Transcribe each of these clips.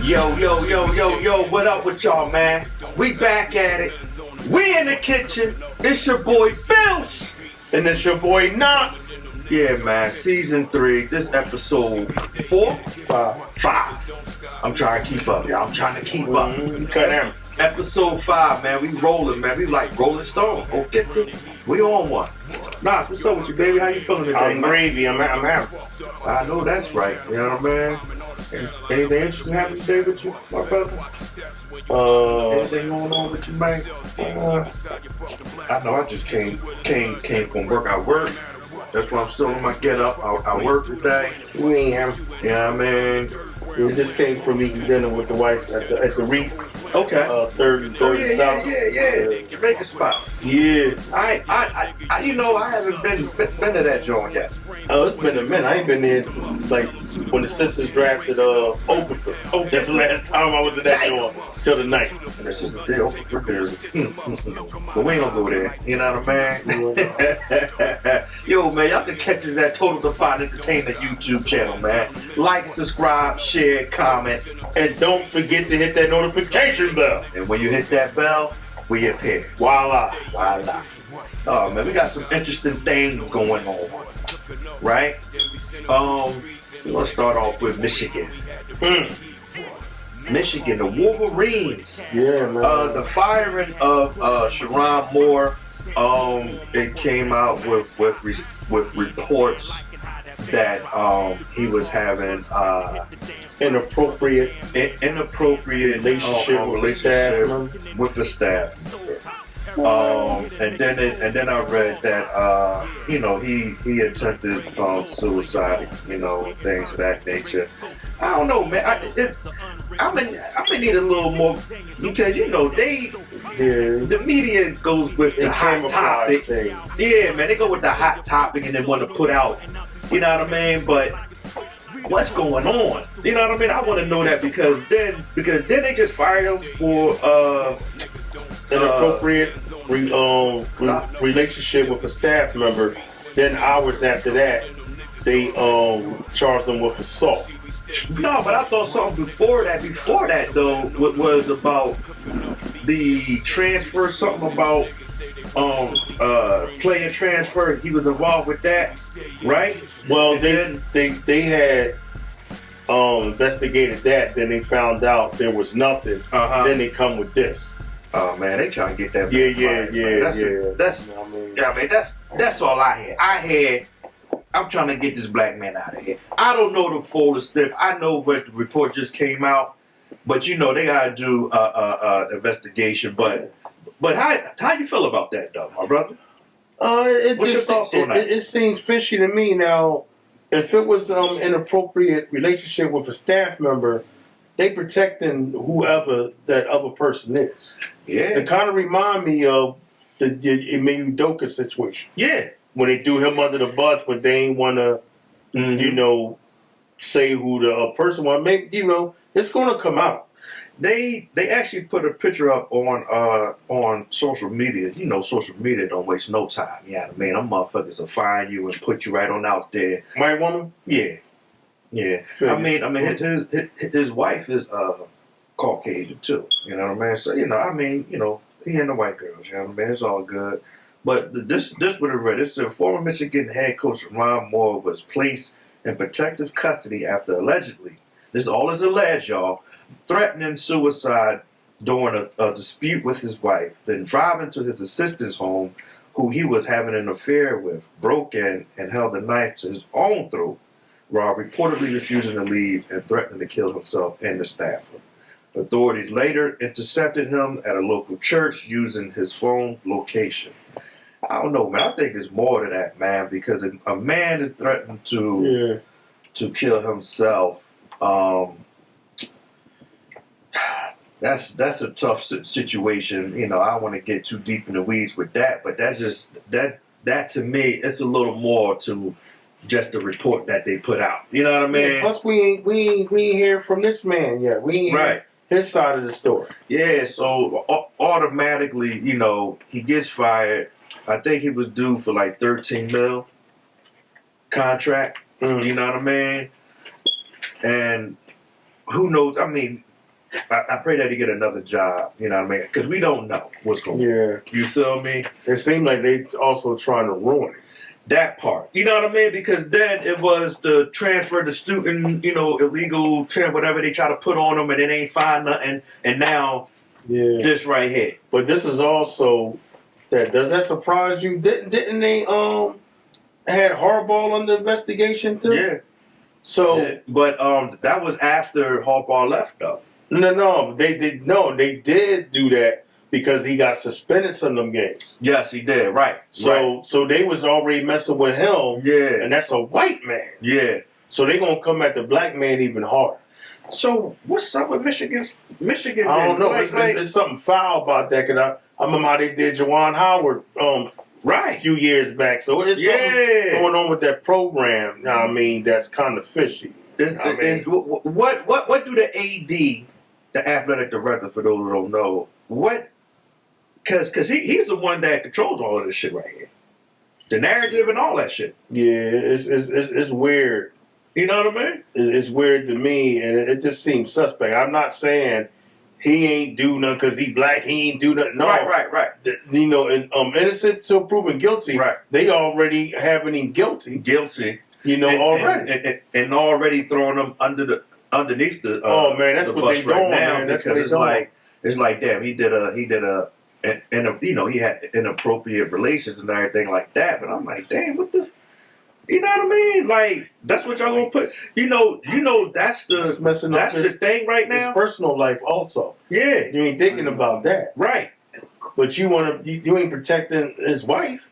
Yo, what up with y'all, man? We back at it. We in the kitchen. It's your boy Bills. And it's your boy Knox. Yeah, man. Season 3. This episode 4? 5. I'm trying to keep up, y'all. I'm trying to keep up. Episode 5, man. We rolling, man. We like Rolling Stone. Okay, we on one. Knox, what's up with you, baby? How you feeling today, I'm man? gravy. I'm happy. I know that's right. You know what I mean? Anything interesting happening today with you, my brother? Anything going on with you, man? I know I just came from work. I work. That's why I'm still on my get up. I work today. We ain't having. Yeah, man. We just came from eating dinner with the wife at the Reef. Okay. Third and South. Yeah. Jamaica spot. Yeah. I you know, I haven't been to that joint yet. Oh, it's been a minute. I ain't been there since like when the sisters drafted Oprah. Oh, that's the last time I was at that joint till the night. This is the deal for there. But we ain't gonna go there. You know what I mean? Yo, man, y'all can catch us at Total Defiant Entertainment YouTube channel, man. Like, subscribe, share, comment, and don't forget to hit that notification bell. And when you hit that bell, we appear. Voila. Oh man, we got some interesting things going on, right? We want to start off with Michigan. Michigan, the Wolverines. Yeah, man. The firing of Sharon Moore. It came out with reports that he was having inappropriate relationship with the staff. And then I read that he attempted suicide, things of that nature. I don't know, man. I'm gonna need a little more because the media goes with the hot topic. Things. Yeah, man, they go with the hot topic and then want to put out, you know what I mean? But what's going on? You know what I mean? I want to know that because then they just fired him for inappropriate relationship with a staff member. Then hours after that, they charged them with assault. No, but I thought something before that though was about the transfer, something about player transfer. He was involved with that, right? Well, and they had investigated that. Then they found out there was nothing. Then they come with this. Oh man, they trying to get that. That's all I had. I'm trying to get this black man out of here. I don't know the full stuff. I know what the report just came out, but they gotta do investigation. But how you feel about that, though, my brother? What's your thoughts on that? It seems fishy to me. Now, if it was inappropriate relationship with a staff member, they protecting whoever that other person is. Yeah. It kind of remind me of the Emil Udoka situation. Yeah. When they threw him under the bus, but they ain't want to, say who the person was. Maybe, it's going to come out. They actually put a picture up on social media. Social media don't waste no time. You know what I mean? Them motherfuckers will find you and put you right on out there. White woman? Yeah. I mean, his wife is Caucasian too. You know what I mean? So he and the white girls. You know what I mean? It's all good. But this would have read. It said former Michigan head coach Ron Moore was placed in protective custody after allegedly, this all is alleged, y'all, threatening suicide during a dispute with his wife, then driving to his assistant's home, who he was having an affair with, broke in and held a knife to his own throat, while reportedly refusing to leave and threatening to kill himself and the staffer. Authorities later intercepted him at a local church using his phone location. I don't know, man. I think it's more to that, man, because a man is threatening to kill himself. That's a tough situation. I don't want to get too deep in the weeds with that, but that's just that to me, it's a little more to just the report that they put out. You know what I mean? Yeah, plus we ain't hear from this man yet. We ain't hear his side of the story. Yeah, so automatically, he gets fired. I think he was due for like $13 million contract. You know what I mean? And who knows? I mean, I pray that he get another job. You know what I mean? Because we don't know what's going on. Yeah. You feel me? It seemed like they also trying to ruin it. That part. You know what I mean? Because then it was the transfer the student, illegal whatever they try to put on them, and it ain't find nothing. And now this right here. But this is also that. Does that surprise you? Didn't they had Harbaugh under investigation too? Yeah. So, but that was after Harbaugh left though. No, they did do that because he got suspended some of them games. Yes, he did. Right. So they was already messing with him. Yeah. And that's a white man. Yeah. So they gonna come at the black man even harder. So what's up with Michigan? I don't know. It's something foul about that. Cause I remember how they did Juwan Howard a few years back. So it's something going on with that program. I mean, that's kind of fishy. What do the AD, the athletic director, for those who don't know, because he's the one that controls all of this shit right here, the narrative and all that shit. Yeah, it's weird. You know what I mean? It's weird to me, and it just seems suspect. I'm not saying he ain't do nothing because he black. He ain't do nothing. No, right. Innocent till proven guilty. Right. They already having him guilty. Already. And already throwing them underneath the. That's the what bus they doing, now, man. That's because what they doing. it's like damn, he had inappropriate relations and everything like that. But I'm like, damn, what the. You know what I mean? Like that's what y'all gonna put. That's the thing right now. His personal life also. Yeah, you ain't thinking about that, right? But you ain't protecting his wife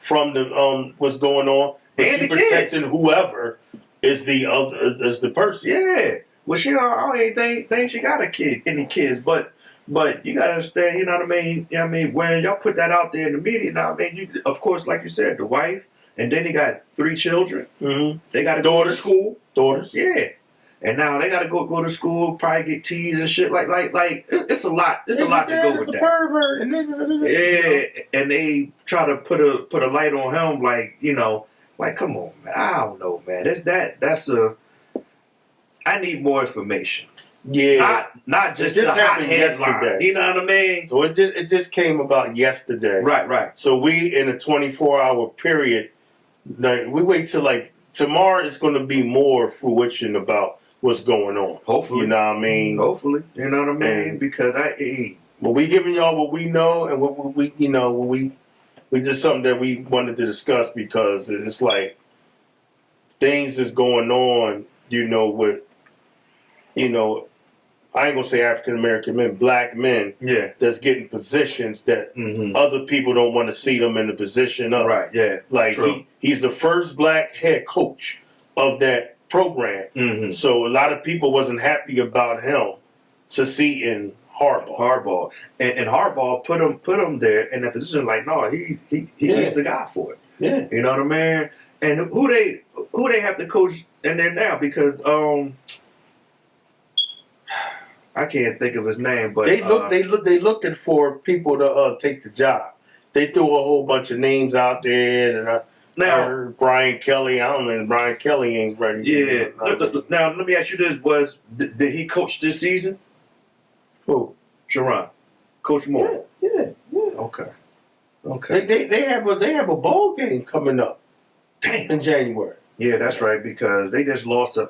from the what's going on, but and you the protecting kids. Whoever is the person. Yeah. Well, I ain't think she got any kids, but you gotta understand. You know what I mean? When y'all put that out there in the media, now, you of course, like you said, the wife. And then he got 3 children. Mm-hmm. They got to go to school. Daughters. Yeah. And now they got to go to school, probably get teased and shit. Like it's a lot. It's a lot to go with that. Pervert. Yeah. And they try to put a light on him, like come on, man. I don't know, man. I need more information. Yeah. Not just the hot headline. Yesterday. You know what I mean? So it just came about yesterday. Right. So we in a 24-hour period. Like we wait till tomorrow. It's going to be more fruition about what's going on. Hopefully, you know what I mean. Hopefully, you know what I mean. And because but we giving y'all what we know and what we just something that we wanted to discuss because it's like things is going on. With I ain't gonna say African American men, black men. Yeah. That's getting positions that other people don't want to see them in the position of. Right. Yeah. Like he's the first black head coach of that program. Mm-hmm. So a lot of people wasn't happy about him succeeding Harbaugh. And Harbaugh put him there in that position. Like, no, he's the guy for it. Yeah. You know what I mean? And who they have to coach in there now because I can't think of his name, but they looking for people to take the job. They threw a whole bunch of names out there, and now Brian Kelly. I don't know. Brian Kelly ain't ready. Yeah. Now let me ask you this: did he coach this season? Who? Sharon. Coach Moore. Yeah. Okay. They have a bowl game coming up. Damn. In January. Yeah, that's right because they just lost to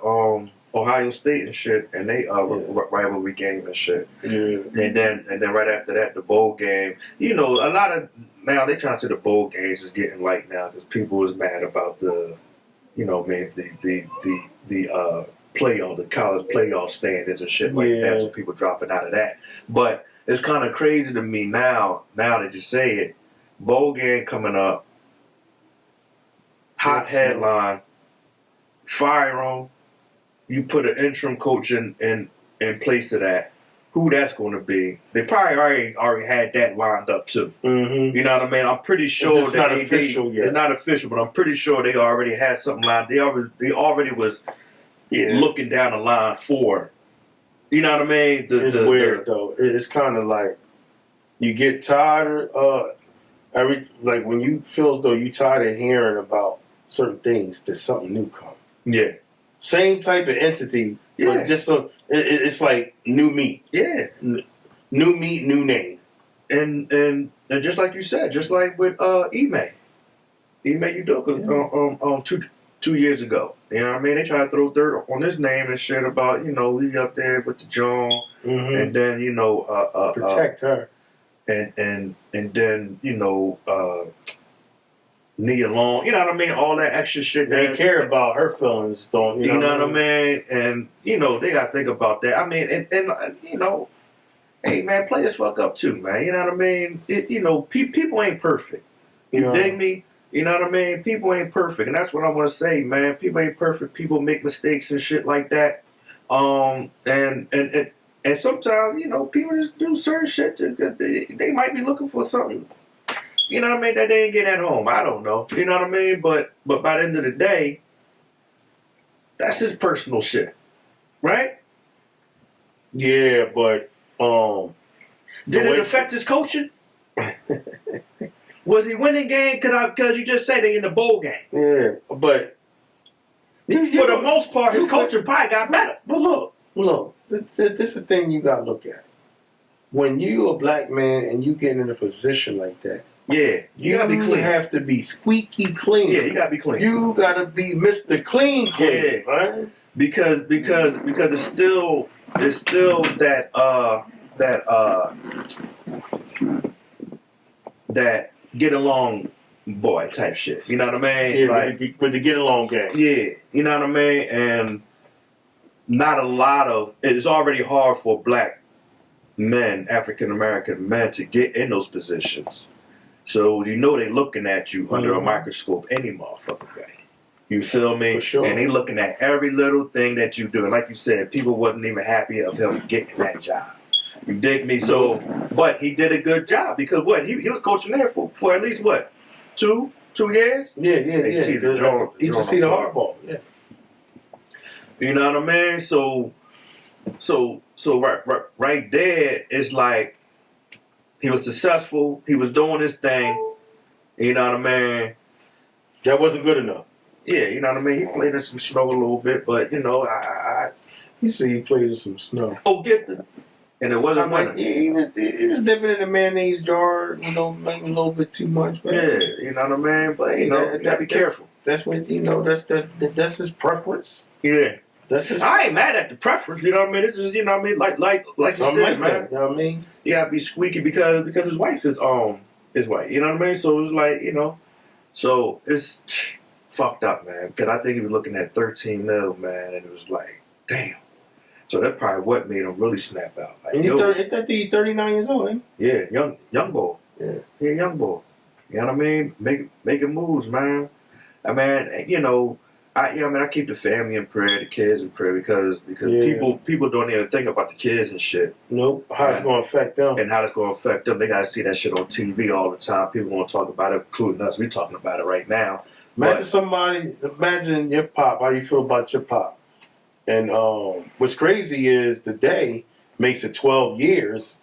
Ohio State and shit, and they rivalry game and shit. Yeah. And then right after that, the bowl game. A lot of now they trying to say the bowl games is getting light now because people is mad about the playoff, the college playoff standards and shit like that. So people dropping out of that. But it's kind of crazy to me now that you say it. Bowl game coming up. Hot headline. Fire him. You put an interim coach in place of that. Who that's going to be? They probably already had that lined up too. Mm-hmm. You know what I mean? I'm pretty sure it's not official yet. It's not official, but I'm pretty sure they already had something lined. They already was looking down the line for. You know what I mean? It's weird though. It's kind of like you get tired when you feel as though you tired of hearing about certain things. There's something new coming. Yeah. Same type of entity. Yeah. But just so it's like new meat. Yeah. New meat, new name. And just like you said, just like with Ime Udoka, 2 years ago. You know what I mean? They try to throw dirt on his name and shit about, he up there with the John, and then protect her, and then Nia Long. You know what I mean? All that extra shit. They care about her feelings, don't you know what I mean? And they got to think about that. I mean, and hey man, players fuck up too, man. You know what I mean? People ain't perfect. You dig me? You know what I mean? People ain't perfect, and that's what I want to say, man. People ain't perfect. People make mistakes and shit like that. And sometimes people just do certain shit. They might be looking for something. You know what I mean? That they ain't get at home. I don't know. You know what I mean? But by the end of the day, that's his personal shit, right? Yeah, but did it affect his coaching? Was he winning game? Because you just said they in the bowl game. Yeah, but for the most part, his coaching probably got better. But look, this is the thing you gotta look at. When you a black man and you get in a position like that, yeah, you gotta be clean. You have to be squeaky clean. Yeah, you gotta be clean. You gotta be Mr. Clean, yeah, right? Because it's still that get along boy type shit. You know what I mean? Yeah, with the get along game. Yeah, you know what I mean? And not a lot of it's already hard for black men, African American men, to get in those positions. So they looking at you under a microscope any motherfucking way. You feel me? For sure. And they looking at every little thing that you do. And like you said, people wasn't even happy of him getting that job. You dig me? So, but he did a good job because he was coaching there for at least what? 2 years? Yeah. He's a seat of hardball. Yeah. You know what I mean? So right there, it's like he was successful. He was doing his thing. You know what I mean? That wasn't good enough. Yeah, you know what I mean? He played in some snow a little bit, but He said he played in some snow. Oh, and it wasn't winning. Yeah, he was dipping in a mayonnaise jar, making a little bit too much. Man. Yeah, you know what I mean? But you gotta be careful. That's what that's his preference. Yeah. I ain't mad at the preference, you know what I mean? This is, like you said, man. That, you know what I mean? You gotta be squeaky because his wife is white, you know what I mean? So it's like, so it's fucked up, man. Because I think he was looking at 13 mil, man, and it was like, damn. So that's probably what made him really snap out. Like, and he's 39 years old, ain't he? Yeah, young boy. Yeah, young boy. You know what I mean? Making moves, man. I mean, I keep the family in prayer, the kids in prayer, because people don't even think about the kids and shit. Nope. How it's going to affect them. And how it's going to affect them. They got to see that shit on TV all the time. People want to talk about it, including us. We're talking about it right now. Imagine your pop, how you feel about your pop. And what's crazy is today makes it 12 years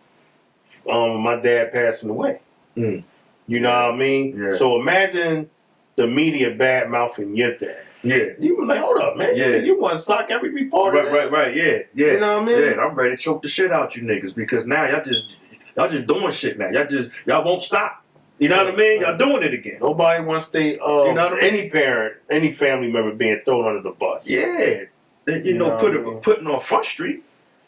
my dad passing away. Mm. You know what I mean? Yeah. So imagine the media bad-mouthing your dad. Yeah. You were like, hold up, man. Yeah. You want to sock every report. Right. Yeah. You know what I mean? Yeah, I'm ready to choke the shit out you niggas because now y'all just doing shit now. Y'all won't stop. You know what I mean? Y'all doing it again. Nobody wants any parent, any family member being thrown under the bus. Yeah. Putting on Front Street.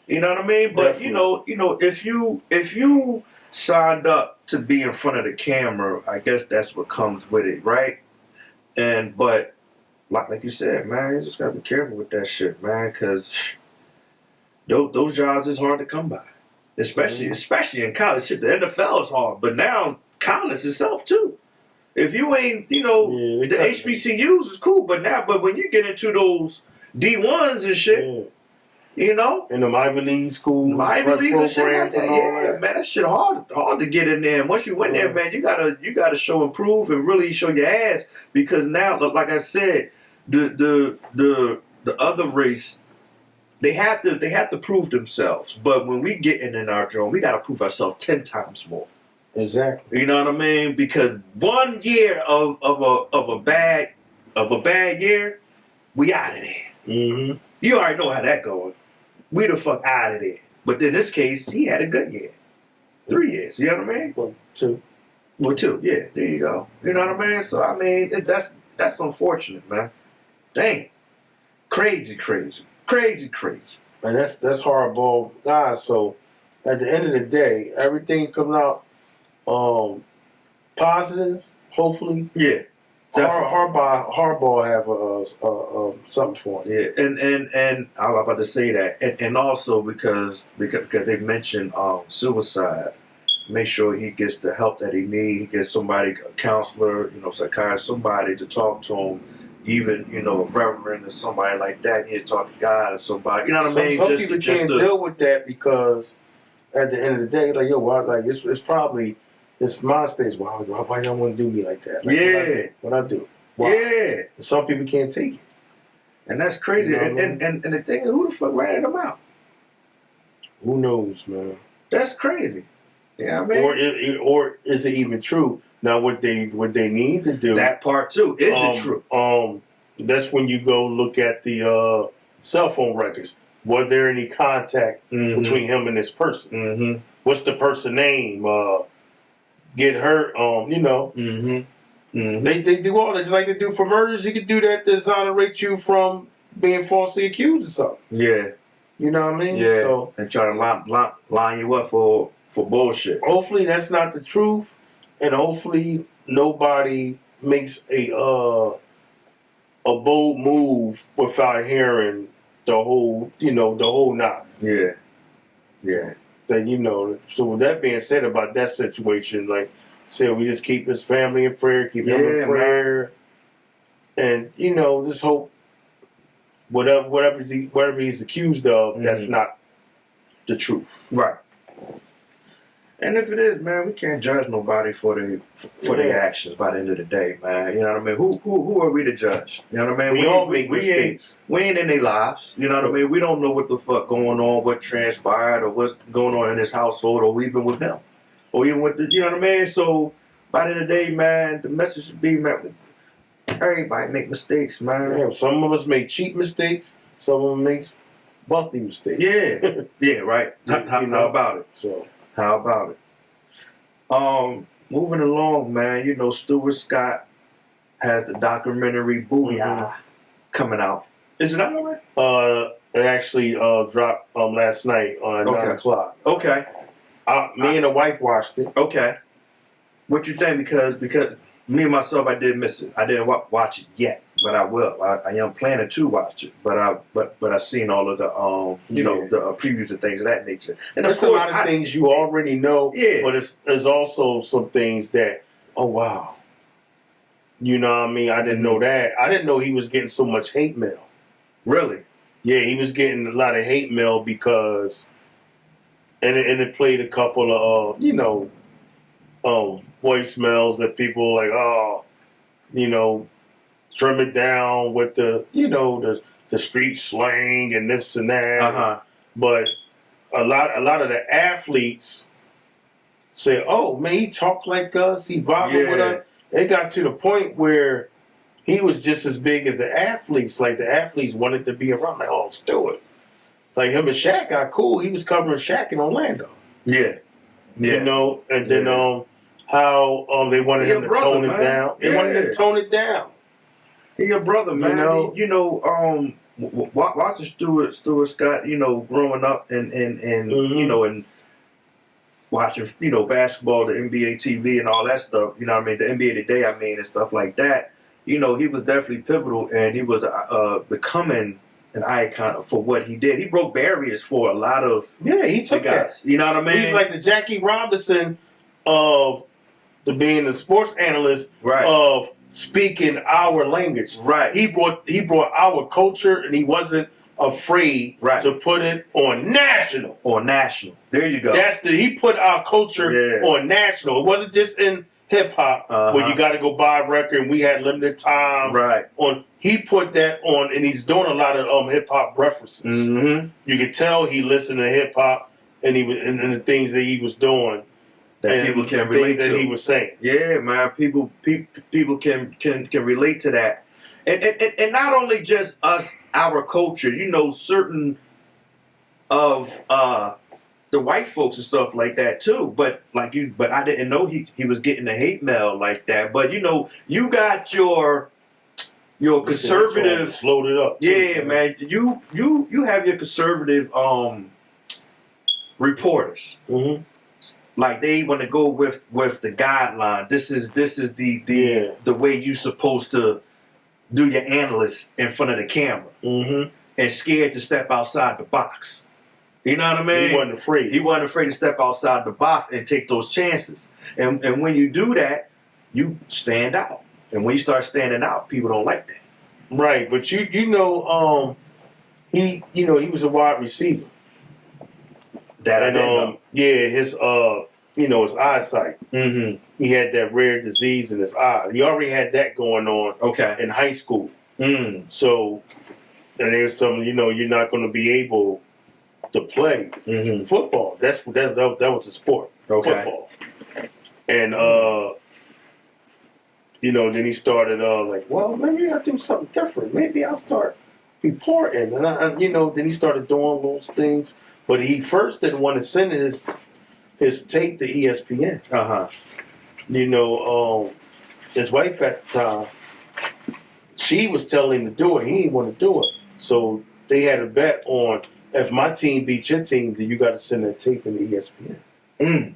You know what I mean? But definitely. If you signed up to be in front of the camera, I guess that's what comes with it, right? But like you said, man, you just gotta be careful with that shit, man, because those jobs is hard to come by, especially in college. Shit, the NFL is hard, but now college itself too. If you ain't, the HBCUs is cool, but when you get into those D1s and shit, in the Ivy League schools, Ivy League and shit like that, man, that shit hard to get in there. And once you win there, man, you gotta show and prove and really show your ass, because now, like I said, the other race, they have to prove themselves. But when we get in our drone, we gotta prove ourselves 10 times more. Exactly. You know what I mean? Because 1 year of a bad year, we out of there. Mm-hmm. You already know how that going. We the fuck out of there. But in this case, he had a good year. 3 years. You know what I mean? Well, 2. Well, 2. Yeah, there you go. You know what I mean? So I mean, that's unfortunate, man. Dang, crazy. And that's hardball guys. So at the end of the day, everything comes out positive. Hopefully, Yeah. Hardball have something for him. Yeah, and I was about to say that, and also because they mentioned suicide, make sure he gets the help that he needs. He gets somebody, a counselor, psychiatrist, somebody to talk to him. Even a reverend or somebody like that. He need to talk to God or somebody. You know what I mean? Some people can't deal with that because at the end of the day, like it's probably it's my stage. Why y'all want to do me like that? Like, yeah, what I do. Why? Yeah, some people can't take it, and that's crazy. And the thing is, who the fuck ratted him out? Who knows, man? That's crazy. Yeah, I mean, or is it even true? Now, what they need to do, that part too, is it true? That's when you go look at the cell phone records. Was there any contact between him and this person? Mm-hmm. What's the person name? Get hurt? They do all that. Just like they do for murders, you could do that to exonerate you from being falsely accused or something. Yeah. You know what I mean? Yeah. So, and try to line you up for bullshit. Hopefully that's not the truth. And hopefully nobody makes a bold move without hearing the whole knot. Yeah. Yeah. That so with that being said about that situation, like said, we just keep his family in prayer, keep him in prayer, man. And just hope whatever he's accused of, that's not the truth. Right. And if it is, man, we can't judge nobody for their actions by the end of the day, man. You know what I mean? Who are we to judge? You know what I mean? We all make mistakes. We ain't in their lives. You know what I mean? We don't know what the fuck going on, what transpired, or what's going on in his household, or even with him, or even with you know what I mean? So by the end of the day, man, the message should be, man, everybody make mistakes, man. Yeah, some of us make cheap mistakes. Some of them makes wealthy mistakes. Yeah, yeah, right. How about it? So. How about it? Moving along, man. Stuart Scott has the documentary Booyah coming out. Is it out already? It actually dropped last night on 9 o'clock. Okay. Me and the wife watched it. Okay. What you think? Because me and myself, I did miss it. I didn't watch it yet, but I will. I am planning to watch it, but I've seen all of the the previews and things of that nature. And there's of course, a lot of things you already know. Yeah. But there's also some things that, oh wow, you know what I mean? I didn't know that. I didn't know he was getting so much hate mail. Really? Yeah, he was getting a lot of hate mail because, and it played a couple of voicemails that people like, trim it down with the street slang and this and that. Uh-huh. But a lot of the athletes say, "Oh man, he talked like us. He vibed with us." It got to the point where he was just as big as the athletes. Like the athletes wanted to be around. Like, oh, let's do it. Like him and Shaq got cool. He was covering Shaq in Orlando. Yeah. Yeah. And then how they wanted him to tone it down. They wanted him to tone it down. He your brother, man. Watching Stuart Scott, growing up and and watching, basketball, the NBA TV and all that stuff, the NBA Today, and stuff like that. He was definitely pivotal, and he was becoming an icon for what he did. He broke barriers for a lot of he took guys. That. You know what I mean? He's like the Jackie Robinson of being a sports analyst of speaking our language. Right. He brought our culture, and he wasn't afraid to put it on national. On national. There you go. He put our culture on national. It wasn't just in hip hop where you got to go buy a record and we had limited time. Right. He put that on, and he's doing a lot of hip hop references. Mm-hmm. You could tell he listened to hip hop and and the things that he was doing. That people can relate to. That he was saying. Yeah, man. People can relate to that. and not only just us, our culture. You know, certain of the white folks and stuff like that too. But but I didn't know he was getting the hate mail like that. But you know, you got your conservative loaded up. Yeah, man. You have your conservative reporters. Mm-hmm. Like they want to go with the guideline. This is the way you supposed to do your analysts in front of the camera. Mm-hmm. And scared to step outside the box. You know what I mean? He wasn't afraid. He wasn't afraid to step outside the box and take those chances. And when you do that, you stand out. And when you start standing out, people don't like that. Right, but you know, he was a wide receiver. That I didn't know. Yeah, his his eyesight. Mm-hmm. He had that rare disease in his eye. He already had that going on. Okay. In high school. Mm. So, and they was telling him, you're not going to be able to play football. That was a sport. Okay. Football. And then he started well, maybe I'll do something different. Maybe I'll start reporting. And then he started doing those things. But he first didn't want to send his tape to ESPN. His wife at the time, she was telling him to do it. He didn't want to do it. So they had a bet on, if my team beats your team, then you got to send that tape into ESPN. Mm.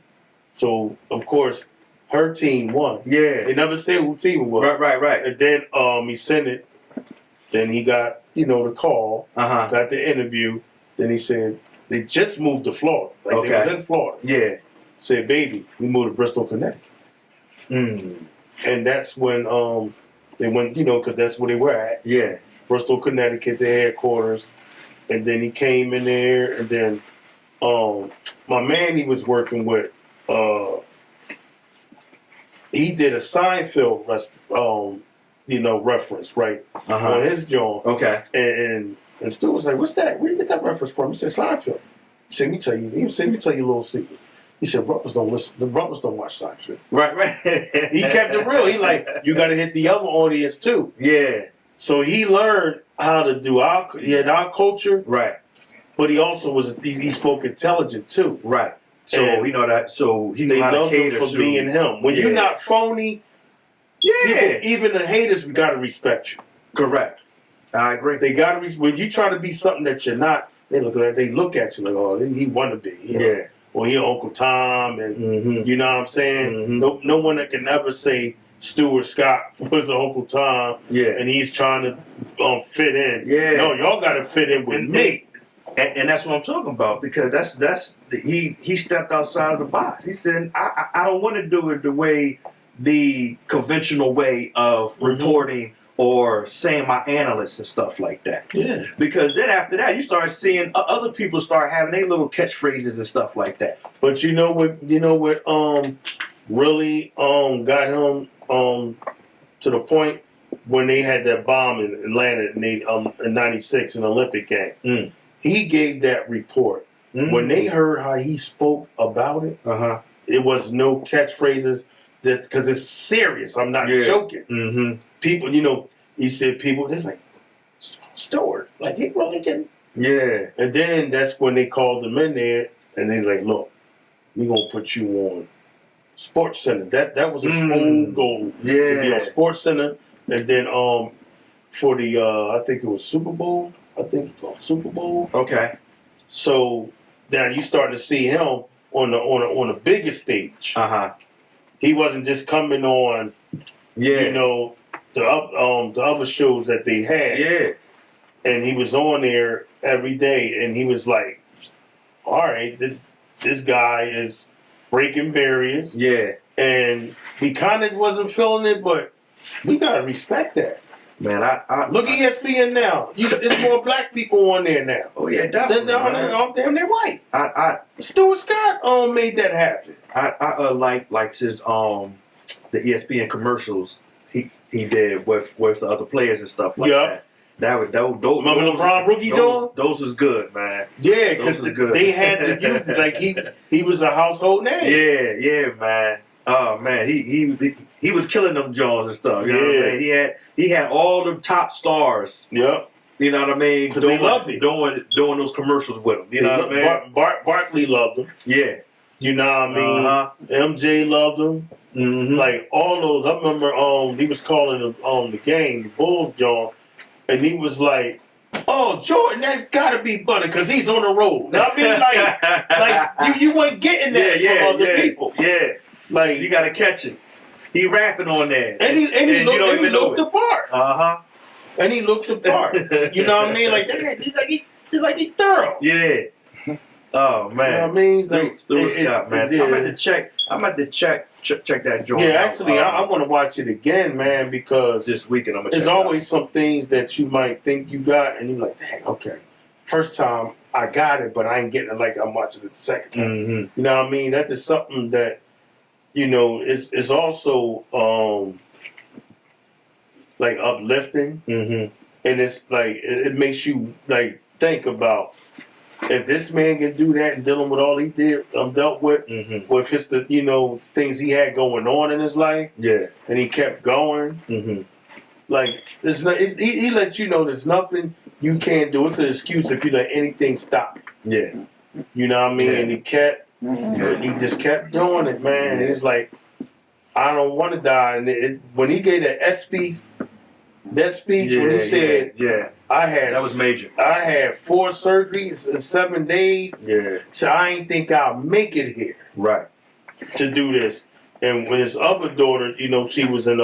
So, of course, her team won. Yeah. They never said who team it was. Right. And then he sent it. Then he got, the call. Got the interview. Then he said, they just moved to Florida. They was in Florida. Yeah. Said, baby, we moved to Bristol, Connecticut. Mm. And that's when they went, because that's where they were at. Yeah. Bristol, Connecticut, the headquarters. And then he came in there, and then my man he was working with, he did a Seinfeld reference, right? On his joint. Okay. And Stu was like, what's that? Where you get that reference from? He said, Seinfeld. He said, let me tell you a little secret. He said, brothers don't listen. The brothers don't watch Seinfeld. Right. He kept it real. He like, you got to hit the other audience too. Yeah. So he learned how to do our culture. Right. But he also he spoke intelligent too. Right. So he know that. So he knew they how to love cater him for to being him. When you're not phony, people, even the haters, we got to respect you. Correct. I agree. They got to when you try to be something that you're not. They look at you like, oh, he want to be. Yeah. Well, he Uncle Tom, and you know what I'm saying. No one that can ever say Stuart Scott was Uncle Tom. Yeah. And he's trying to fit in. Yeah. No, y'all got to fit in with me. And that's what I'm talking about, because he stepped outside of the box. He said, I don't want to do it the conventional way of reporting or saying my analysts and stuff like that. Yeah. Because then after that, you start seeing other people start having their little catchphrases and stuff like that. But you know what really got him to the point when they had that bomb in Atlanta in '96 in the Olympic game. Mm. He gave that report. When they heard how he spoke about it, it was no catchphrases, because it's serious. I'm not joking. People, he said they're like, Stewart, like he really can. Yeah. And then that's when they called him in there, and they're like, look, we're going to put you on Sports Center. That was his whole goal, to be on Sports Center. And then for the, I think it was Super Bowl. Okay. So now you start to see him on the biggest stage. He wasn't just coming on, the other shows that they had. Yeah. And he was on there every day, and he was like, all right, this guy is breaking barriers. Yeah. And he kind of wasn't feeling it, but we got to respect that. Man, I look at ESPN now. It's more black people on there now. Oh yeah, definitely. They're white. Stuart Scott made that happen. I like his the ESPN commercials he did with the other players and stuff like that. Those remember LeBron rookie Jones? Those was good, man. Yeah, because they had the youth. Like he was a household name. Yeah, man. Oh man, he was killing them Jones and stuff. You know what I mean? He had all them top stars. Yep. You know what I mean? Because they loved him. Doing those commercials with him. You know what I mean? Barkley loved him. Yeah. You know what I mean? MJ loved him. Mm-hmm. Like all those. I remember he was calling the game, the Bulls, John, and he was like, "Oh, Jordan, that's gotta be Butter because he's on the road." Now, I mean, like you weren't getting that from other people. Yeah, like you gotta catch it. He rapping on that, and he looked the part. And he looked the part. You know what I mean? Like he's like he's thorough. Yeah. Oh man. You know what I mean? Stuart Scott, man. Yeah. I'm at the check that joint. Yeah, actually, I want to watch it again, man, because this weekend I'm gonna. There's always some things that you might think you got, and you're like, dang, okay. First time I got it, but I ain't getting it like I'm watching it the second time. Mm-hmm. You know what I mean? That's just something that, you know, is also like uplifting, and it's like it makes you like think about. If this man can do that and dealing with all he dealt with, with just the things he had going on in his life, and he kept going, like he let you know there's nothing you can't do. It's an excuse if you let anything stop. Yeah, you know what I mean. And he just kept doing it, man. And it's like I don't want to die. And when he gave that speech when he said, that was major. I had 4 surgeries in 7 days. Yeah. So I ain't think I'll make it here. Right. To do this. And when his other daughter, she was in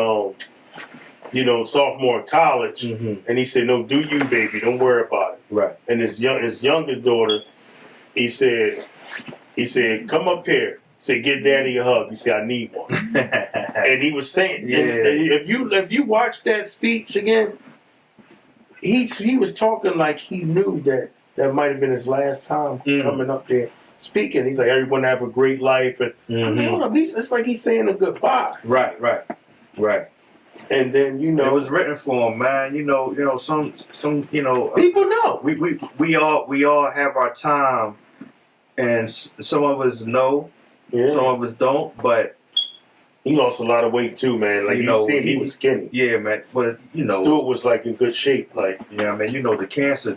sophomore in college, and he said, "No, do you, baby? Don't worry about it." Right. And his younger daughter, he said, "Come up here." He said, "Get daddy a hug." He said, "I need one." And he was saying, if you watch that speech again, he was talking like he knew that might have been his last time coming up there speaking. He's like, everyone have a great life, and it's like he's saying a goodbye. Right. And then it was written for him, man. Some people know. We all have our time, and some of us know, some of us don't, but. He lost a lot of weight too, man. Like he was skinny. Yeah, man. But Stewart was like in good shape. Like man. The cancer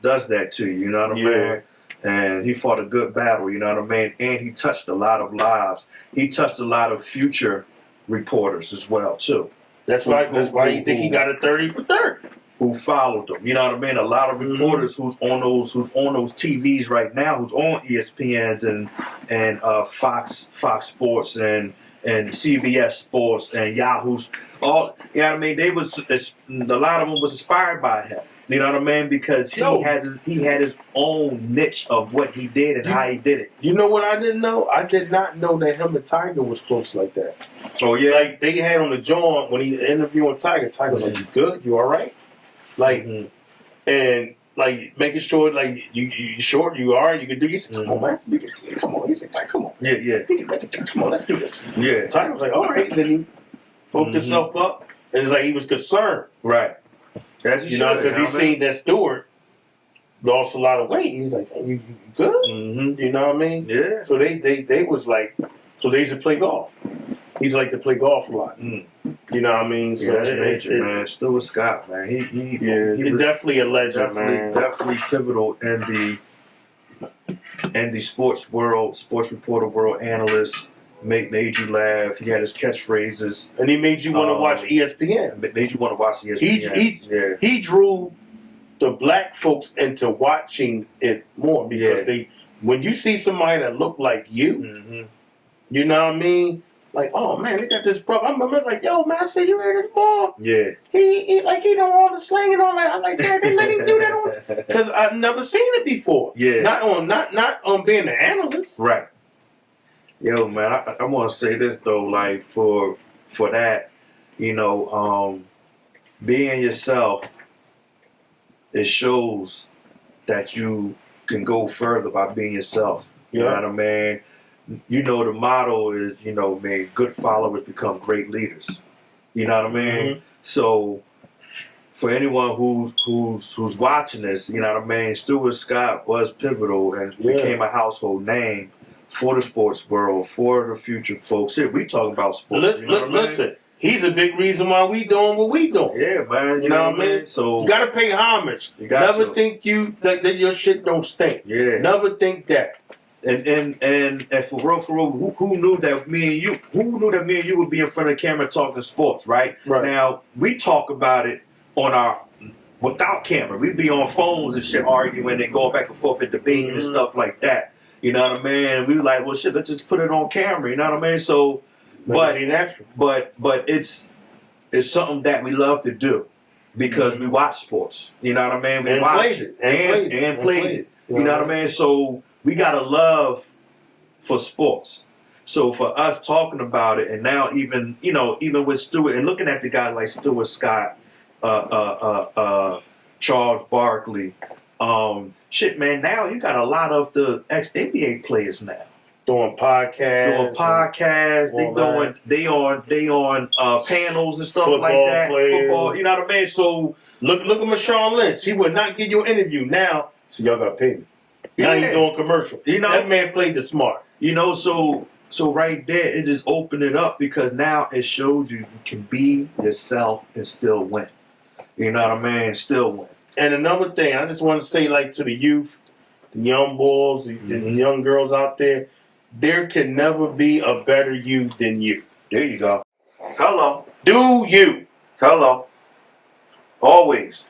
does that to you. You know what I mean? And he fought a good battle. You know what I mean? And he touched a lot of lives. He touched a lot of future reporters as well too. That's why you think he got a 30 for 30. Who followed them? You know what I mean? A lot of reporters who's on those TVs right now, who's on ESPN and Fox Sports and CBS Sports and Yahoo's, all you know what I mean. A lot of them was inspired by him. You know what I mean? Because he had his own niche of what he did and how he did it. You know what I didn't know? I did not know that him and Tiger was close like that. Oh yeah, like they had on the John when he interviewing Tiger. Tiger like, "You good? You all right?" Like and. Like making sure, like you short, you all right, you can do. He said, "Come on, man, come on." He said, "Like, come on, come on, let's do this." Yeah. Tiger was like, "All right." Then he hooked himself up, and it's like he was concerned, right? As because he seen that Stewart lost a lot of weight. He's like, "Hey, you good?" You know what I mean? Yeah. So they was like, so they used to play golf. He's like to play golf a lot. You know what I mean? So that's major, man. Stuart Scott, man. He's definitely a legend, man. Definitely pivotal in the sports world, sports reporter world, analyst. Made you laugh. He had his catchphrases, and he made you want to watch ESPN. Made you want to watch ESPN. He drew the black folks into watching it more because when you see somebody that look like you, you know what I mean? Like, oh man, they got this bro. I remember like, yo man, I said you hear this ball? Yeah. He know all the slang and all that. I'm like, Dad, they let him do that on because I've never seen it before. Yeah. Not on being the analyst. Right. Yo man, I want to say this though, like for that, being yourself, it shows that you can go further by being yourself. You know what I mean? The motto is, man, good followers become great leaders. You know what I mean? So, for anyone who's watching this, you know what I mean, Stuart Scott was pivotal and became a household name for the sports world, for the future folks. Here, we talking about sports. Listen, he's a big reason why we doing what we doing. Yeah, man. You know what I mean? So you gotta pay homage. Never think that your shit don't stink. Yeah. Never think that. And for real, who knew that me and you would be in front of the camera talking sports, right? Now we talk about it without camera. We'd be on phones and shit arguing and going back and forth and debating and stuff like that. You know what I mean? And we were like, well shit, let's just put it on camera, you know what I mean? So but it's something that we love to do because we watch sports. You know what I mean? We watch it and played it. You know what I mean? So we got a love for sports. So for us talking about it, and now even with Stewart and looking at the guy like Stuart Scott, Charles Barkley, shit, man. Now you got a lot of the ex-NBA players now doing podcasts. They on panels and stuff like that. Football, you know what I mean? So look at Marshawn Lynch. He would not give you an interview now. So y'all got to pay me. Now he's doing commercial. You know, that man played the smart. You know, so right there, it just opened it up because now it shows you can be yourself and still win. You know what I mean? Still win. And another thing, I just want to say, like, to the youth, the young boys, the young girls out there can never be a better you than you. There you go. Hello. Do you. Hello. Always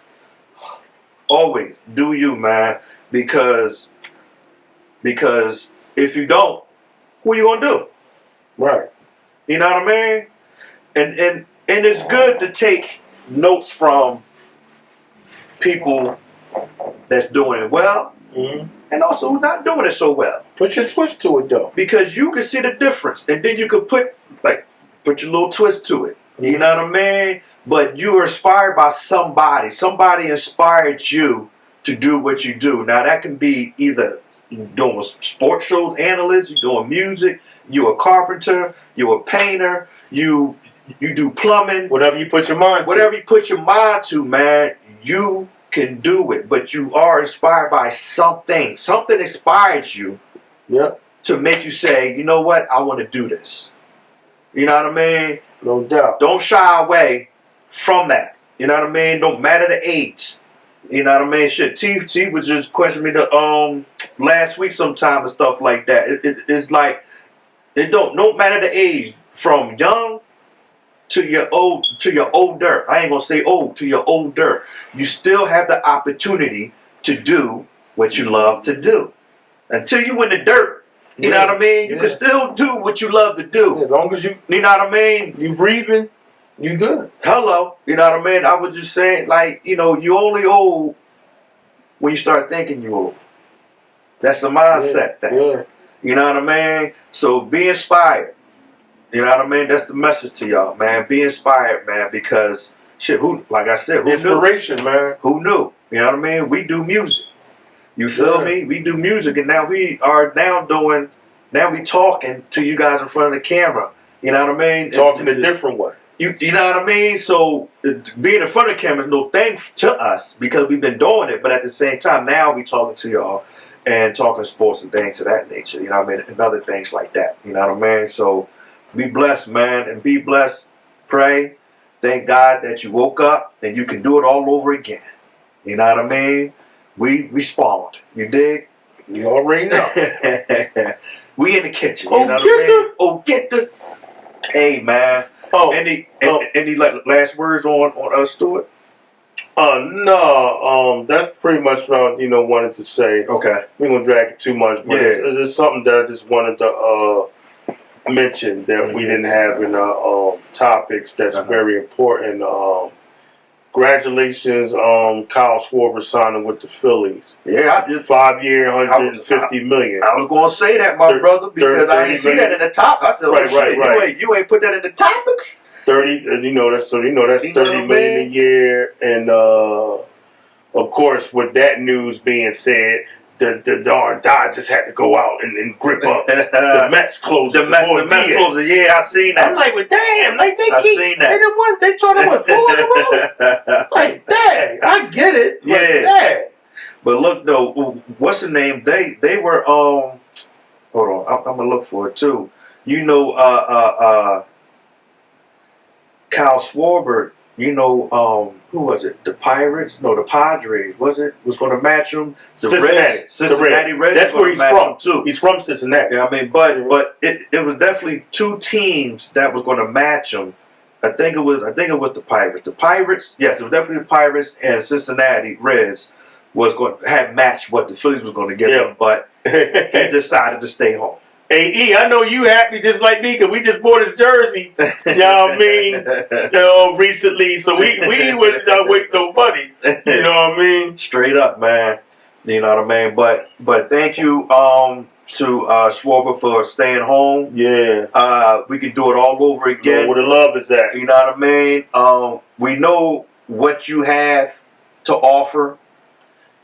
do you, man. Because if you don't, what you gonna do? Right. You know what I mean? And it's good to take notes from people that's doing it well, and also not doing it so well. Put your twist to it though, because you can see the difference, and then you can put your little twist to it. You know what I mean? But you are inspired by somebody. Somebody inspired you to do what you do. Now that can be either doing sports shows, analyst, you're doing music, you're a carpenter, you're a painter, you do plumbing. Whatever you put your mind to. Whatever you put your mind to, man, you can do it. But you are inspired by something. Something inspires you to make you say, you know what, I want to do this. You know what I mean? No doubt. Don't shy away from that. You know what I mean? Don't matter the age. You know what I mean? Shit, T was just questioning me last week sometime and stuff like that. It's like it don't matter the age, from young to your older. I ain't gonna say old, to your older. You still have the opportunity to do what you love to do. Until you in the dirt, you know what I mean? You can still do what you love to do. Yeah, as long as you know what I mean? You breathing, you good. Hello. You know what I mean? I was just saying, like, you only old when you start thinking you old. That's a mindset thing. Yeah. You know what I mean? So be inspired. You know what I mean? That's the message to y'all, man. Be inspired, man, because shit, like I said, inspiration, man. Who knew? You know what I mean? We do music. You feel me? We do music, and now we talking to you guys in front of the camera. You know what I mean? Talking a different way. You know what I mean? So being in front of the camera is no thing to us because we've been doing it. But at the same time, now we talking to y'all and talking sports and things of that nature. You know what I mean? And other things like that. You know what I mean? So be blessed, man, and be blessed. Pray. Thank God that you woke up and you can do it all over again. You know what I mean? We respond. You dig? You already know. We in the kitchen. You know what I mean? Oh, get the. Hey, man. Any last words on Stewart? No. That's pretty much what I wanted to say. Okay. We ain't gonna drag it too much, but it's something that I just wanted to mention that we didn't have in our topics. That's very important. Congratulations, Kyle Schwarber signing with the Phillies. Yeah, I just 5 year, $150 million. I was going to say that, my brother, because I didn't see that in the top. I said, right. You ain't put that in the topics. 30, that's $30 million a year, and of course, with that news being said, the darn Dodgers had to go out and grip up the Mets closer. The Mets closer, yeah, I seen that. I'm like, well, damn, like they seen that. They tried to win 4 in a row. Like, dang, I get it. Yeah. Dang. But look though, what's the name? They were hold on, I'm gonna look for it too. You know, Kyle Schwarber. You know, who was it? The Pirates? No, the Padres. Was going to match him? The Cincinnati. Cincinnati Reds. That's where he's from too. He's from Cincinnati. Yeah, I mean, but it was definitely two teams that was going to match him. I think it was the Pirates. The Pirates, yes, it was definitely the Pirates and Cincinnati Reds was going to have matched what the Phillies was going to give him, but he decided to stay home. Hey, E, I know you happy just like me because we just bought his jersey, you know what I mean, recently. So we wouldn't waste no money, you know what I mean? Straight up, man. You know what I mean? But thank you to Schwarber for staying home. Yeah. We can do it all over again. Where the love is at. You know what I mean? We know what you have to offer.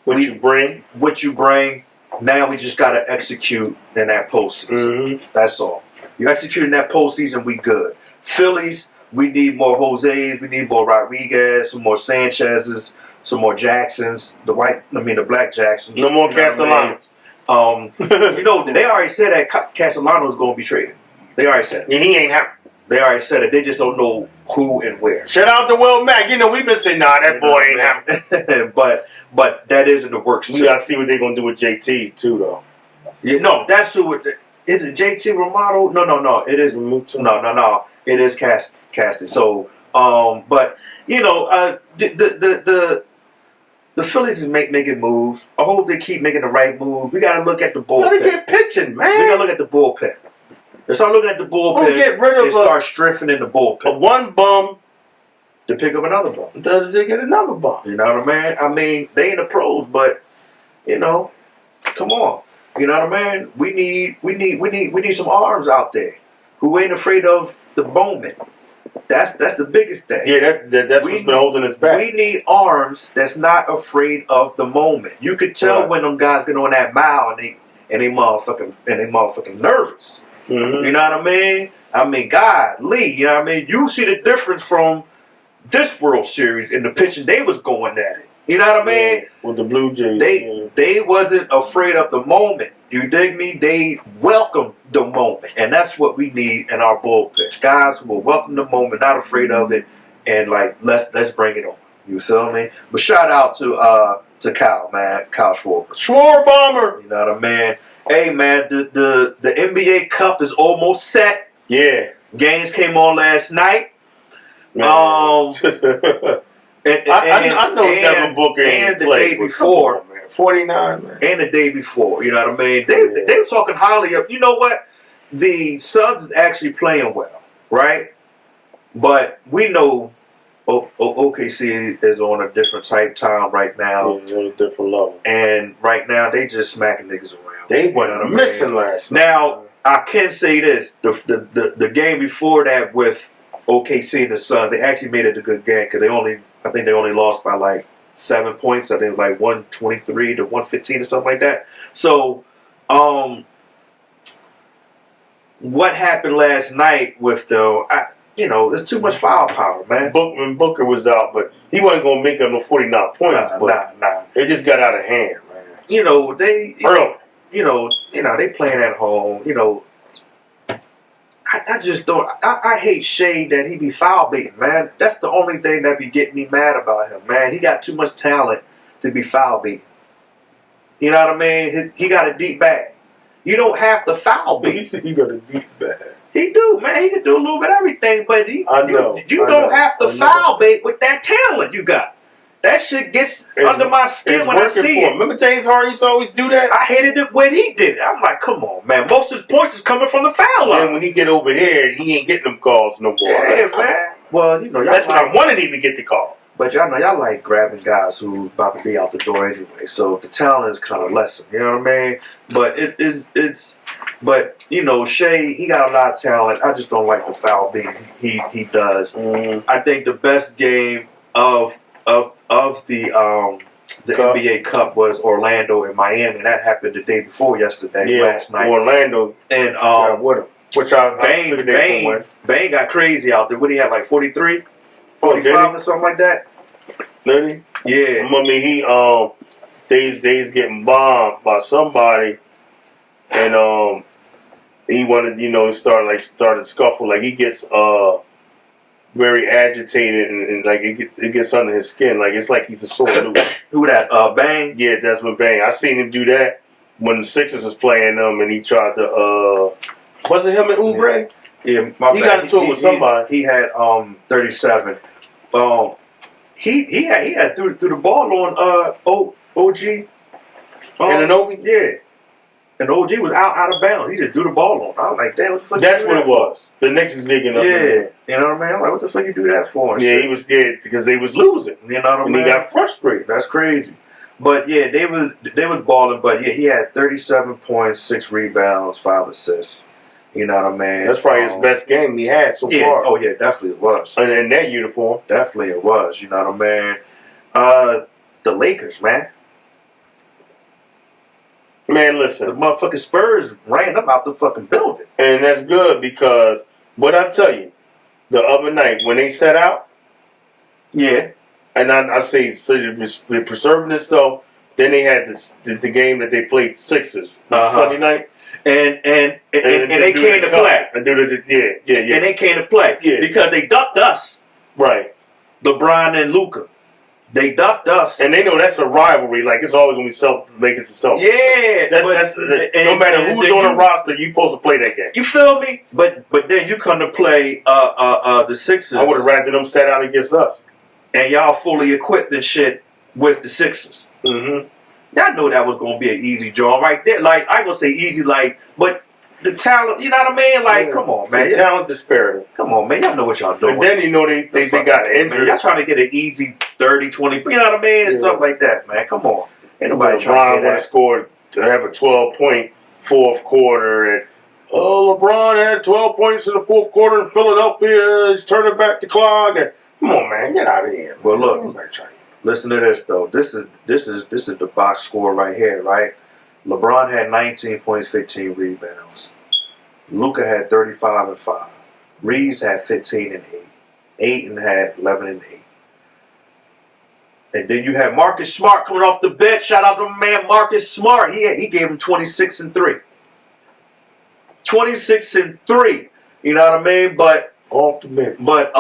What you bring. Now we just got to execute in that postseason. Mm-hmm. That's all. You execute in that postseason, we good. Phillies, we need more Jose's, we need more Rodriguez, some more Sanchez's, some more Jacksons, the Black Jacksons. No more Castellanos. You know, they already said that Castellanos is going to be traded. They already said it. Yeah, he ain't happy. They already said it. They just don't know who and where. Shout out to Will Mack. You know, we've been saying, nah, that boy ain't happy. But that is in the works, too. We got to see what they're going to do with JT, too, though. Yeah, no, that's who it is. It JT Romano? No. It is. No. It is casted. So, but, you know, the Phillies is making moves. I hope they keep making the right move. We got to look at the bullpen. Gotta get pitching, man. We got to look at the bullpen. They start looking at the bullpen. Don't get rid of they start strengthening the bullpen. One bum to pick up another bum. To get another bum. You know what I mean? I mean, they ain't the pros, but you know, come on. You know what I mean? We need some arms out there who ain't afraid of the moment. That's the biggest thing. Yeah, that's what's been holding us back. We need arms that's not afraid of the moment. You could tell when them guys get on that mound and they motherfucking nervous. Mm-hmm. You know what I mean? I mean, God, Lee, you know what I mean? You see the difference from this World Series and the pitching they was going at it. You know what I mean? Yeah, with the Blue Jays. They wasn't afraid of the moment. You dig me? They welcomed the moment. And that's what we need in our bullpen. Guys who will welcome the moment, not afraid of it, and like let's bring it on. You feel me? But shout out to Kyle, man. Kyle Schwarber. Schwarbomber! You know what I mean? Hey man, the NBA Cup is almost set. Yeah. Games came on last night. I know Devin Booker and the day before. 49, man. And the day before, you know what I mean? They were talking highly of. You know what? The Suns is actually playing well, right? But we know OKC is on a different type time right now. Yeah, on a different level. And right now they just smacking niggas around. They weren't missing last night. Now I can say this: the game before that with OKC and the Suns, they actually made it a good game because I think they only lost by like 7 points. I think it was like 123 to 115 or something like that. So, what happened last night with there's too much firepower, man. When Booker was out, but he wasn't gonna make up no 49 points. Nah. It just got out of hand, man. You know they. Early. You know, they playing at home. You know, I just don't. I hate Shea that he be foul baiting, man. That's the only thing that be getting me mad about him, man. He got too much talent to be foul baiting. You know what I mean? He got a deep bag. You don't have to foul bait. He got a deep bag. He do, man. He can do a little bit of everything, but you don't have to foul bait with that talent you got. That shit gets under my skin when I see it. Remember James Harden used to always do that? I hated it when he did it. I'm like, come on, man. Most of his points is coming from the foul line. And when he get over here, he ain't getting them calls no more. Yeah, man. Well, y'all that's when I wanted him to get the call. But y'all like grabbing guys who's about to be out the door anyway. So the talent is kind of lessened. You know what I mean? But But Shea, he got a lot of talent. I just don't like the foul beat he does. I think the best game of the NBA Cup was Orlando and Miami. That happened the day before yesterday, last night. Orlando and which Bane got crazy out there. What did he have, like 43, 45 or something like that? Did he? Yeah. I mean, he days getting bombed by somebody, and he wanted, started scuffle. Like he gets very agitated and like it gets under his skin. Like it's like he's a sore loser. Who that? Bang? Yeah, Desmond Bang. I seen him do that when the Sixers was playing them, and he tried to. Was it him and Oubre? Yeah, he got into it with somebody. He had 37. He had threw the ball on OG. And Anobi? Yeah. And OG was out of bounds. He just threw the ball on. I was like, damn, what the fuck? That's what it was. The Knicks is digging up. Yeah. You know what I mean? I'm like, what the fuck you do that for? Yeah, he was scared because they was losing. You know what I mean? And he got frustrated. That's crazy. But yeah, they was balling. But yeah, he had 37 points, 6 rebounds, 5 assists. You know what I mean? That's probably his best game he had so far. Oh yeah, definitely it was. And in that uniform, definitely it was. You know what I mean? The Lakers, man. Man, listen. The motherfucking Spurs ran them out the fucking building. And that's good because, what I tell you, the other night when they set out, yeah, and I say, so they're preserving themselves, then they had the game that they played Sixers Sunday night. And they came to play. And yeah. And they came to play. Yeah. Because they ducked us. Right. LeBron and Luka. They ducked us. And they know that's a rivalry. Like, it's always going to be Lakers and Celtics. Yeah. No matter who's on the roster, you're supposed to play that game. You feel me? But then you come to play the Sixers. I would have rather them sat out against us. And y'all fully equipped and shit with the Sixers. Mm-hmm. Y'all know that was going to be an easy job right there. Like, I ain't going to say easy, like, but the talent, you know what I mean? Like, come on, man. The talent disparity. Come on, man. Y'all know what y'all doing. And then, they got injured. Y'all trying to get an easy 30, 20, you know what I mean? And stuff like that, man. Come on. Ain't nobody trying to get that. Scored to have a 12-point fourth quarter. And, LeBron had 12 points in the fourth quarter in Philadelphia. He's turning back the clock. And, come on, man. Get out of here. Well, look. Listen to this though. This is the box score right here, right? LeBron had 19 points, 15 rebounds. Luka had 35 and 5. Reeves had 15 and 8. Ayton had 11 and 8. And then you had Marcus Smart coming off the bench. Shout out to my man Marcus Smart. He gave him 26 and 3. 26 and 3. You know what I mean? But off the bench. But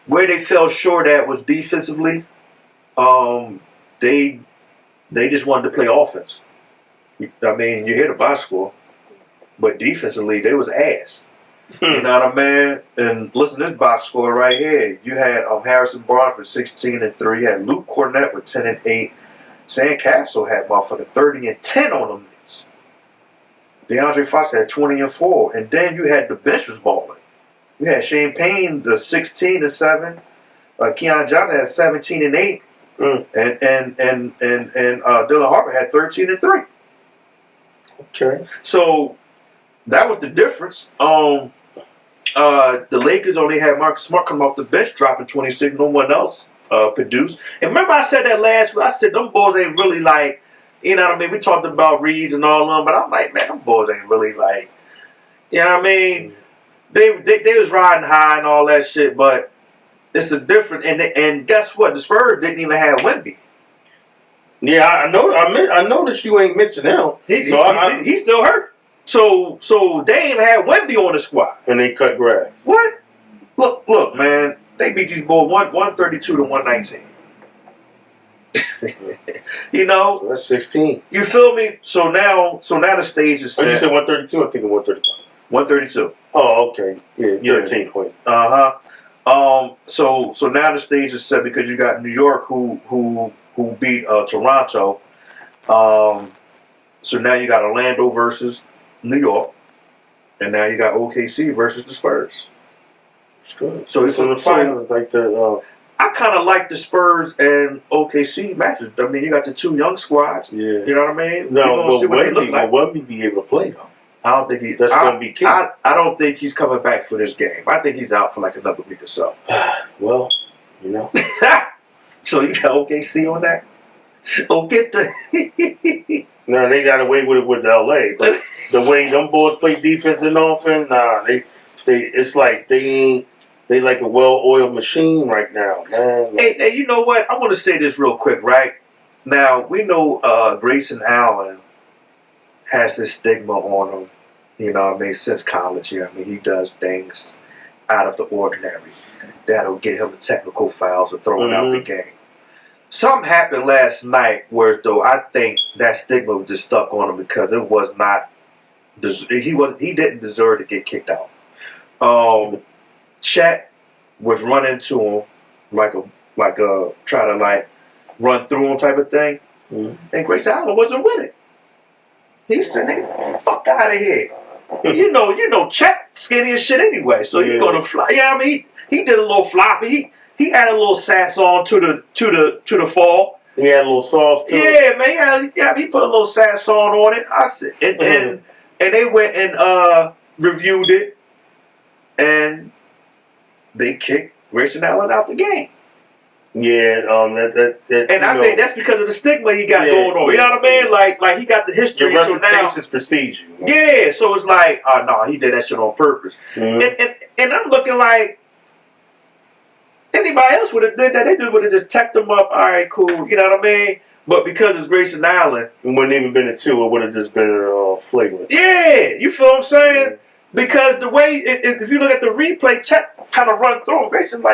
where they fell short at was defensively. They just wanted to play offense. I mean, you hear the box score, but defensively they was ass. You know what I mean? And listen to this box score right here. You had Harrison Barnes with 16 and 3. You had Luke Cornett with 10 and 8. Sandcastle had motherfucking 30 and 10 on them. DeAndre Fox had 20 and 4. And then you had the bench was balling. You had Shane Payne, the 16 and 7. Keon Johnson had 17 and 8. And Dylan Harper had 13 and 3. Okay. So that was the difference. The Lakers only had Marcus Smart come off the bench, dropping 26. No one else produced. And remember I said that last week. I said them boys ain't really like, you know what I mean? We talked about Reeves and all of them, but I'm like, man, them boys ain't really like, you know what I mean? They was riding high and all that shit, but it's a different. And guess what? The Spurs didn't even have Wemby. Yeah, I know. I noticed you ain't mentioned him. He's still hurt. So they ain't had Wemby on the squad, and they cut grass. What? Look, man. They beat these boys 132 to 119. You know, that's 16. You feel me? So now the stage is set. Oh, you said 132. I think it 135. 132. Oh, okay. Yeah, 13 points. So now the stage is set because you got New York who beat Toronto. So now you got Orlando versus New York, and now you got OKC versus the Spurs. It's good. So it's in the finals. Like the. I kind of like the Spurs and OKC matches. I mean, you got the two young squads. Yeah. You know what I mean? No, but Wemby be able to play though. I don't think that's going to be key. I don't think he's coming back for this game. I think he's out for like another week or so. Well, you know. So you got OKC on that? Oh, get the. No, they got away with it with LA. But the way them boys play defense and offense, nah, it's like they like a well-oiled machine right now, man. Like, hey, you know what? I want to say this real quick, right? Now we know Grayson Allen has this stigma on him. You know what I mean? Since college, I mean, he does things out of the ordinary that'll get him the technical fouls or throwing out the game. Something happened last night where, though, I think that stigma was just stuck on him because it was not. He didn't deserve to get kicked out. Chet was running to him like a try to like run through him type of thing, and Grayson Allen wasn't with it. He said, "Nigga, fuck out of here." you know, Chet skinny as shit anyway, so you're gonna fly. Yeah, I mean, he did a little floppy. He added a little sass on to the fall. He had a little sauce too. Yeah, man. He put a little sass on it. I said, and they went and reviewed it, and they kicked Grayson Allen out the game. Yeah, and I think that's because of the stigma he got going on. You know what I mean? Like he got the history. The reputation's precedes you. Yeah, so it's like, oh no, he did that shit on purpose. And I'm looking like anybody else would have did that. They would have just tacked him up. All right, cool. You know what I mean? But because it's Grayson Allen, it wouldn't even been a 2. It would have just been a flagrant. Yeah, you feel what I'm saying? Because the way if you look at the replay, Chet kind of run through him. Grayson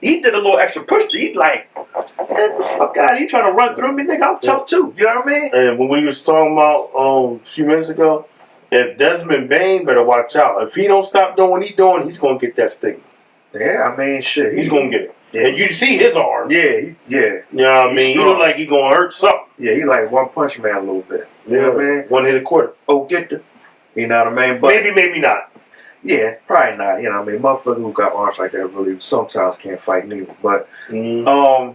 he did a little extra push. He's like, "Get the fuck out! You trying to run through me, nigga? I'm tough too." You know what I mean? And when we was talking about a few minutes ago, if Desmond Bain better watch out. If he don't stop doing what he's doing, he's gonna get that stigma. Yeah, I mean, shit, he's gonna get it. Yeah. And you see his arms. Yeah. You know what I mean? He look like he gonna hurt something. Yeah, he like one punch man a little bit. You know what I mean? One hit a quarter. Oh, get the. You know what I mean? But maybe not. Yeah, probably not. You know what I mean? Motherfuckers who got arms like that really sometimes can't fight neither. But who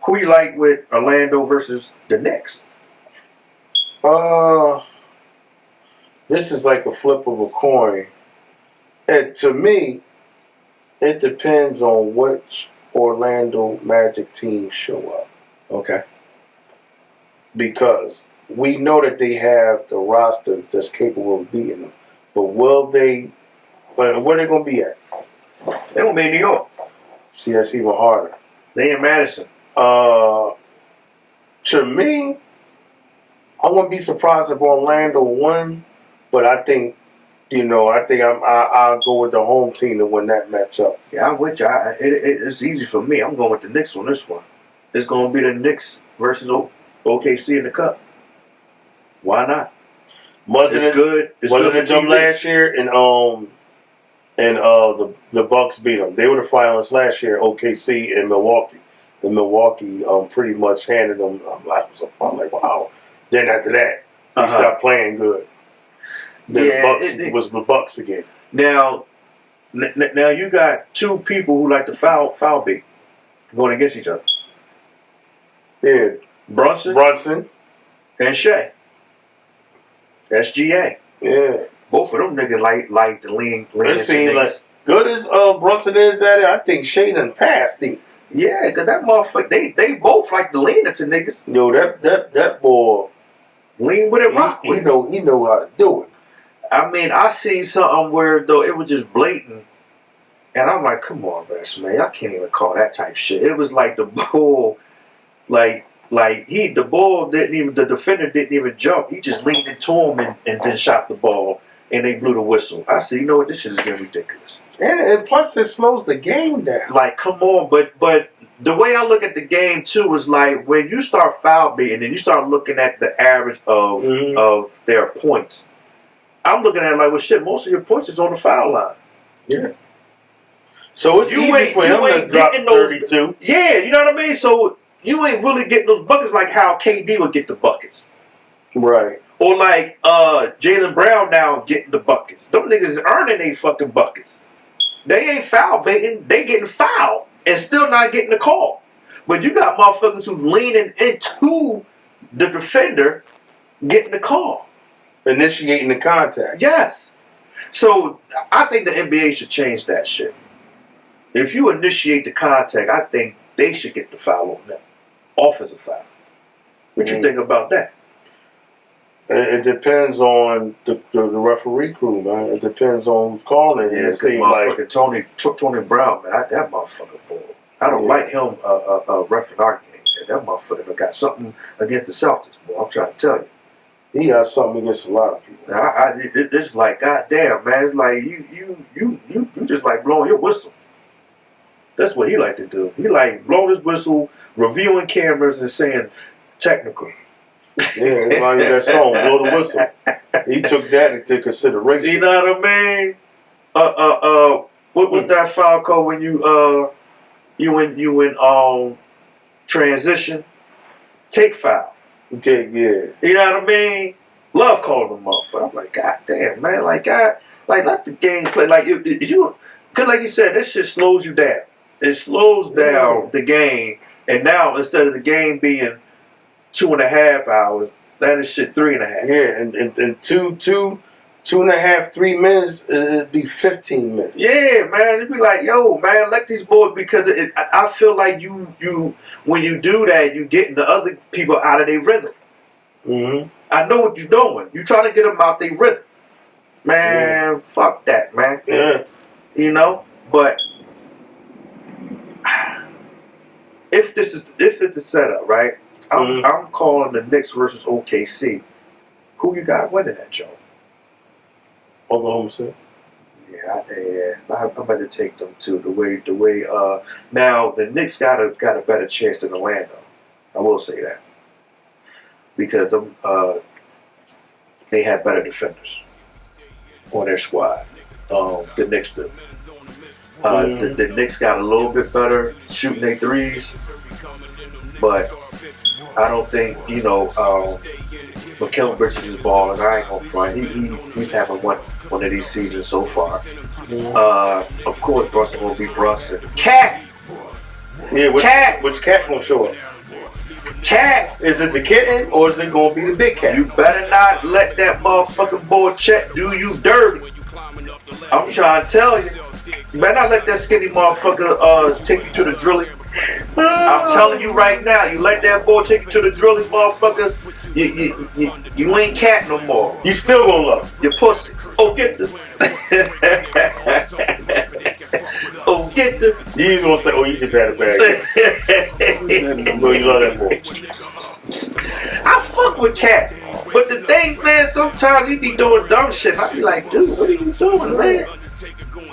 you like with Orlando versus the Knicks? This is like a flip of a coin. And to me, it depends on which Orlando Magic team show up. Okay. Because we know that they have the roster that's capable of beating them. But will they? Where are they going to be at? They're going to be in New York. See, that's even harder. They in Madison. To me, I wouldn't be surprised if Orlando won, but I think, I'll go with the home team to win that matchup. Yeah, I'm with you. It's easy for me. I'm going with the Knicks on this one. It's going to be the Knicks versus OKC in the Cup. Why not? Wasn't it them last year? And the Bucks beat them. They were the finalists last year. OKC and Milwaukee. And Milwaukee pretty much handed them. I'm like, wow. Then after that, they stopped playing good. Then the Bucks was the Bucks again. Now you got two people who like to foul bait going against each other. Yeah, Brunson, and Shea. SGA. Yeah. Both of them niggas like to lean. It seems like good as Brunson is at it. I think Shea done passed him. Yeah, cause that motherfucker, they both like to lean into niggas. Yo, that boy lean with it, rock with it. He know how to do it. I mean, I seen something where though it was just blatant, and I'm like, come on, man, I can't even call that type shit. It was like the ball, the defender didn't even jump. He just leaned into him and then shot the ball, and they blew the whistle. I said, you know what, this shit is getting ridiculous. And plus it slows the game down. Like, come on, but the way I look at the game too is like when you start foul beating and you start looking at the average of their points. I'm looking at it like, well, shit, most of your points is on the foul line. Yeah. So it's easy for him to drop 32. Yeah, you know what I mean? So you ain't really getting those buckets like how KD would get the buckets. Right. Or like Jaylen Brown now getting the buckets. Them niggas is earning they fucking buckets. They ain't foul baiting. They getting fouled and still not getting the call. But you got motherfuckers who's leaning into the defender getting the call. Initiating the contact. Yes. So I think the NBA should change that shit. If you initiate the contact, I think they should get the foul on them. Offensive foul. What you think about that? It depends on the referee crew, man. It depends on who's calling. Yeah, it seems like Tony Brown, man. That motherfucker boy. I don't like him ref in our game. That motherfucker got something against the Celtics, boy. I'm trying to tell you. He got something against a lot of people. It's like, goddamn, man. It's like you just like blowing your whistle. That's what he like to do. He like blowing his whistle, reviewing cameras, and saying technical. Yeah, that's why that song, Blow the Whistle. He took that into consideration. You know what I mean? What was that foul call when you in transition? Take foul. Yeah. You know what I mean? Love calling them motherfucker. I'm like, God damn, man. Like, let the game play. Like, because like you said, this shit slows you down. It slows down the game. And now, instead of the game being 2.5 hours, that is shit 3.5. Yeah, and 2.5, 3 minutes, it'd be 15 minutes. Yeah, man. It'd be like, yo, man, let these boys, because I feel like you when you do that, you getting the other people out of their rhythm. Mm-hmm. I know what you're doing. You trying to get them out their rhythm. Man, fuck that, man. Yeah. You know, but if it's a setup, right? I'm calling the Knicks versus OKC. Who you got winning that, Joe? Oklahoma City. Yeah, I'm about to take them too. The way. Now the Knicks got a better chance than Orlando. I will say that because they have better defenders on their squad. The Knicks do. The Knicks got a little bit better shooting their threes, but I don't think Mikal Bridges is balling. I ain't gonna front. He's having one of these seasons so far. Of course, Brunson will be Brunson. Cat. Yeah, Cat. Which cat gonna show up? Cat. Is it the kitten or is it gonna be the big cat? You better not let that motherfucking boy Chet do you dirty. I'm trying to tell you. You better not let that skinny motherfucker take you to the drilling. I'm telling you right now, you let that boy take you to the drilling, motherfucker, you ain't cat no more. You still gonna love your pussy. Oh, get them. Oh, get them. You just gonna say, oh, you just had a bad game. No, you love that boy. I fuck with Cat. But the thing, man, sometimes he be doing dumb shit. I be like, dude, what are you doing, man?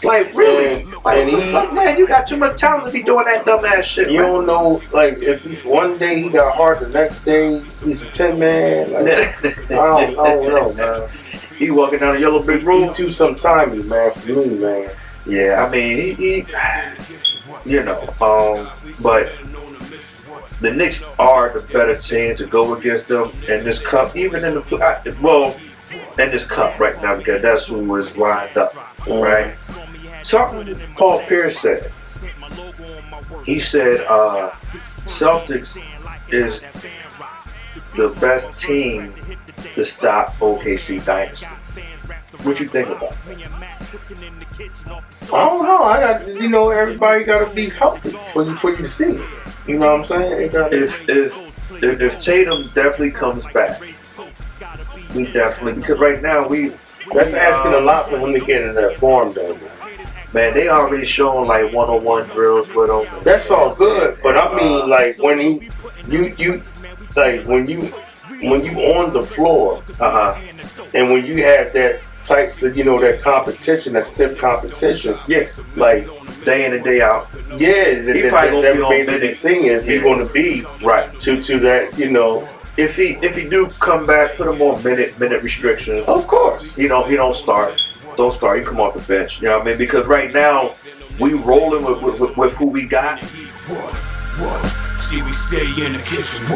Like, really? Like, fuck, man, you got too much talent to be doing that dumb ass shit. You don't know, like, if one day he got hard, the next day he's a 10-man. Like, I don't know, man. He walking down the yellow brick road. He too sometimey, man, for me, man. Yeah, I mean, he but the Knicks are the better team to go against them in this cup, even in the in this cup right now, because that's who was lined up, right? Something Paul Pierce said. He said Celtics is the best team to stop OKC Dynasty. What you think about that? I don't know. Everybody got to be healthy for you to see it. You know what I'm saying? If Tatum definitely comes back, we definitely, because right now that's asking a lot for him to get in that form, though. Man, they already showing like one-on-one drills with him. That's all good, but I mean, like when when you on the floor, and when you have that type, that competition, that stiff competition, like day in and day out. Yeah, he probably gonna be on minute singing. He's gonna be right to that, If he do come back, put him on minute restrictions. Of course. He don't start. Don't start. He come off the bench. You know what I mean? Because right now we rolling with who we got. See, we stay in the kitchen.